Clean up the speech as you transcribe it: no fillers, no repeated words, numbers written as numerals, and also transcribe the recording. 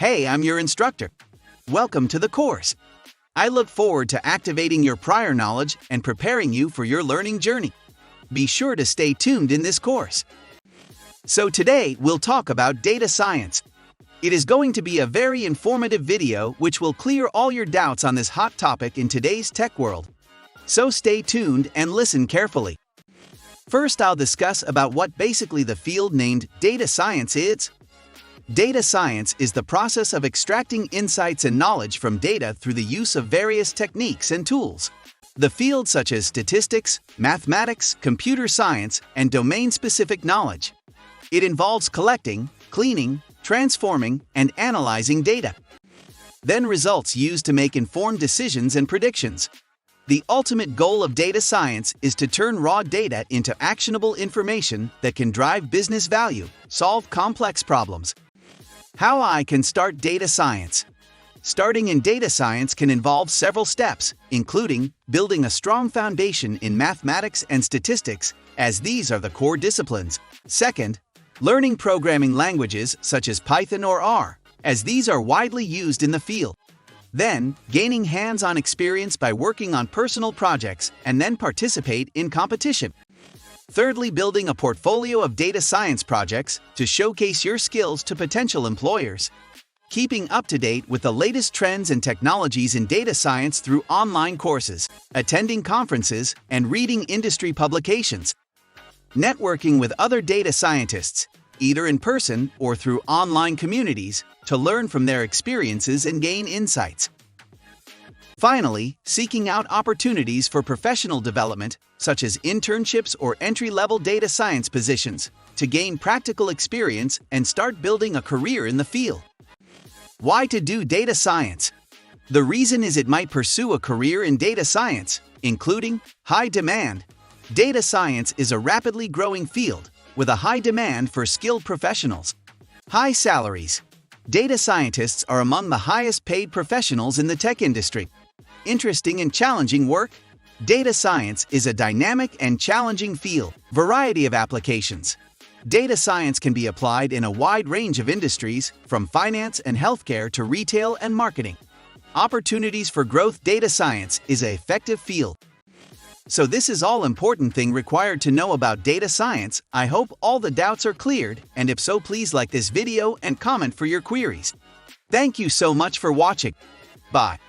Hey, I'm your instructor. Welcome to the course. I look forward to activating your prior knowledge and preparing you for your learning journey. Be sure to stay tuned in this course. So today, we'll talk about data science. It is going to be a very informative video which will clear all your doubts on this hot topic in today's tech world. So stay tuned and listen carefully. First, I'll discuss about what basically the field named data science is. Data science is the process of extracting insights and knowledge from data through the use of various techniques and tools. The fields such as statistics, mathematics, computer science, and domain-specific knowledge. It involves collecting, cleaning, transforming, and analyzing data. Then results used to make informed decisions and predictions. The ultimate goal of data science is to turn raw data into actionable information that can drive business value, solve complex problems. How I can start data science. Starting in data science can involve several steps, including building a strong foundation in mathematics and statistics, as these are the core disciplines. Second, learning programming languages such as Python or R, as these are widely used in the field. Then, gaining hands-on experience by working on personal projects and then participate in competition. Thirdly, building a portfolio of data science projects to showcase your skills to potential employers. Keeping up to date with the latest trends and technologies in data science through online courses, attending conferences, and reading industry publications. Networking with other data scientists, either in person or through online communities, to learn from their experiences and gain insights. Finally, seeking out opportunities for professional development, such as internships or entry-level data science positions, to gain practical experience and start building a career in the field. Why to do data science? The reason is it might pursue a career in data science, including high demand. Data science is a rapidly growing field, with a high demand for skilled professionals. High salaries. Data scientists are among the highest paid professionals in the tech industry. Interesting and challenging work. Data science is a dynamic and challenging field. Variety of applications. Data science can be applied in a wide range of industries, from finance and healthcare to retail and marketing. Opportunities for growth. Data science is an effective field. So this is all important thing required to know about data science. I hope all the doubts are cleared, and if so, please like this video and comment for your queries. Thank you so much for watching. Bye.